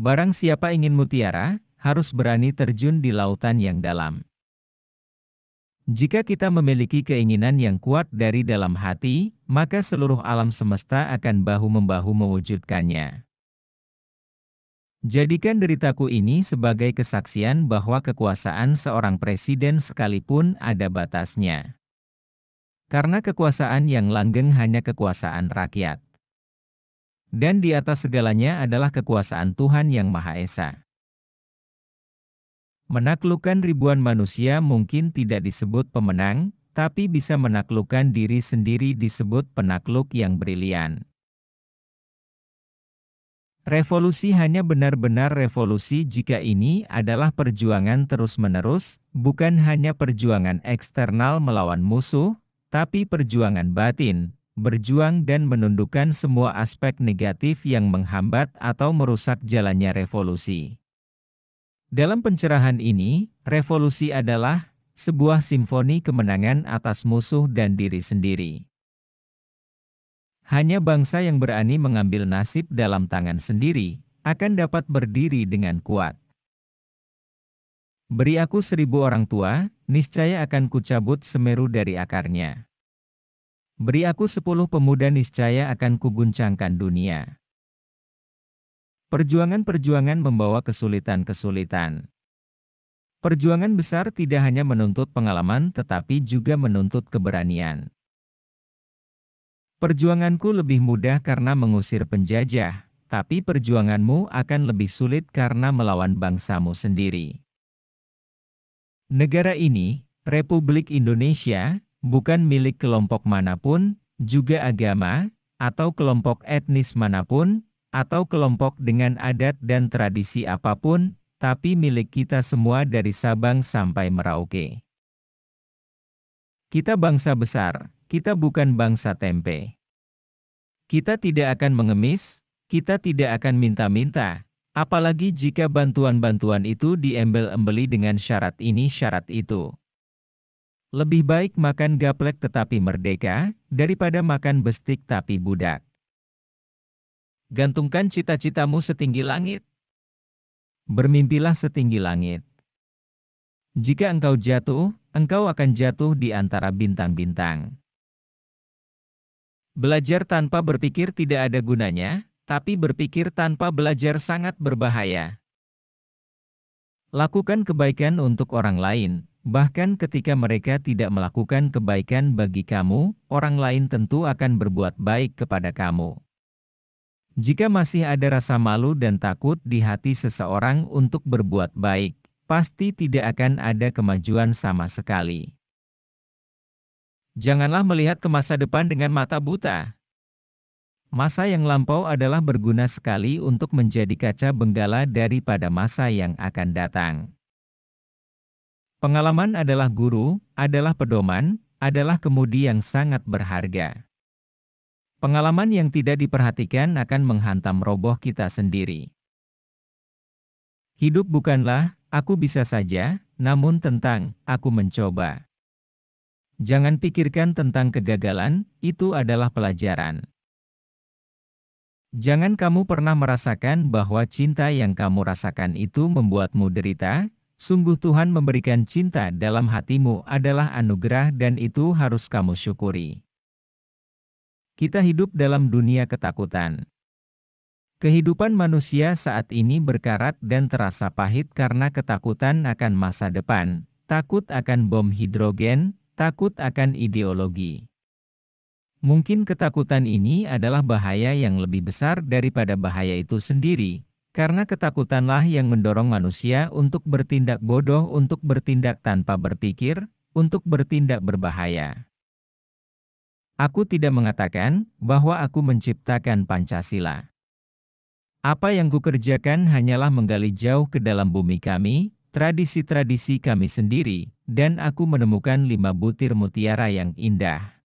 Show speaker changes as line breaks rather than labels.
Barang siapa ingin mutiara, harus berani terjun di lautan yang dalam. Jika kita memiliki keinginan yang kuat dari dalam hati, maka seluruh alam semesta akan bahu-membahu mewujudkannya. Jadikan deritaku ini sebagai kesaksian bahwa kekuasaan seorang presiden sekalipun ada batasnya. Karena kekuasaan yang langgeng hanya kekuasaan rakyat. Dan di atas segalanya adalah kekuasaan Tuhan yang Maha Esa. Menaklukkan ribuan manusia mungkin tidak disebut pemenang, tapi bisa menaklukkan diri sendiri disebut penakluk yang brilian. Revolusi hanya benar-benar revolusi jika ini adalah perjuangan terus-menerus, bukan hanya perjuangan eksternal melawan musuh, tapi perjuangan batin, berjuang dan menundukkan semua aspek negatif yang menghambat atau merusak jalannya revolusi. Dalam pencerahan ini, revolusi adalah sebuah simfoni kemenangan atas musuh dan diri sendiri. Hanya bangsa yang berani mengambil nasib dalam tangan sendiri, akan dapat berdiri dengan kuat. Beri aku 1000 orang tua, niscaya akan kucabut Semeru dari akarnya. Beri aku 10 pemuda niscaya akan kuguncangkan dunia. Perjuangan-perjuangan membawa kesulitan-kesulitan. Perjuangan besar tidak hanya menuntut pengalaman tetapi juga menuntut keberanian. Perjuanganku lebih mudah karena mengusir penjajah, tapi perjuanganmu akan lebih sulit karena melawan bangsamu sendiri. Negara ini, Republik Indonesia, bukan milik kelompok manapun, juga agama, atau kelompok etnis manapun, atau kelompok dengan adat dan tradisi apapun, tapi milik kita semua dari Sabang sampai Merauke. Kita bangsa besar, kita bukan bangsa tempe. Kita tidak akan mengemis, kita tidak akan minta-minta, apalagi jika bantuan-bantuan itu diembel-embeli dengan syarat ini syarat itu. Lebih baik makan gaplek tetapi merdeka, daripada makan bestik tapi budak. Gantungkan cita-citamu setinggi langit. Bermimpilah setinggi langit. Jika engkau jatuh, engkau akan jatuh di antara bintang-bintang. Belajar tanpa berpikir tidak ada gunanya, tapi berpikir tanpa belajar sangat berbahaya. Lakukan kebaikan untuk orang lain, bahkan ketika mereka tidak melakukan kebaikan bagi kamu, orang lain tentu akan berbuat baik kepada kamu. Jika masih ada rasa malu dan takut di hati seseorang untuk berbuat baik, pasti tidak akan ada kemajuan sama sekali. Janganlah melihat ke masa depan dengan mata buta. Masa yang lampau adalah berguna sekali untuk menjadi kaca benggala daripada masa yang akan datang. Pengalaman adalah guru, adalah pedoman, adalah kemudi yang sangat berharga. Pengalaman yang tidak diperhatikan akan menghantam roboh kita sendiri. Hidup bukanlah, aku bisa saja, namun tentang, aku mencoba. Jangan pikirkan tentang kegagalan, itu adalah pelajaran. Jangan kamu pernah merasakan bahwa cinta yang kamu rasakan itu membuatmu derita, sungguh Tuhan memberikan cinta dalam hatimu adalah anugerah dan itu harus kamu syukuri. Kita hidup dalam dunia ketakutan. Kehidupan manusia saat ini berkarat dan terasa pahit karena ketakutan akan masa depan, takut akan bom hidrogen, takut akan ideologi. Mungkin ketakutan ini adalah bahaya yang lebih besar daripada bahaya itu sendiri, karena ketakutanlah yang mendorong manusia untuk bertindak bodoh, untuk bertindak tanpa berpikir, untuk bertindak berbahaya. Aku tidak mengatakan bahwa aku menciptakan Pancasila. Apa yang kukerjakan hanyalah menggali jauh ke dalam bumi kami, tradisi-tradisi kami sendiri, dan aku menemukan 5 butir mutiara yang indah.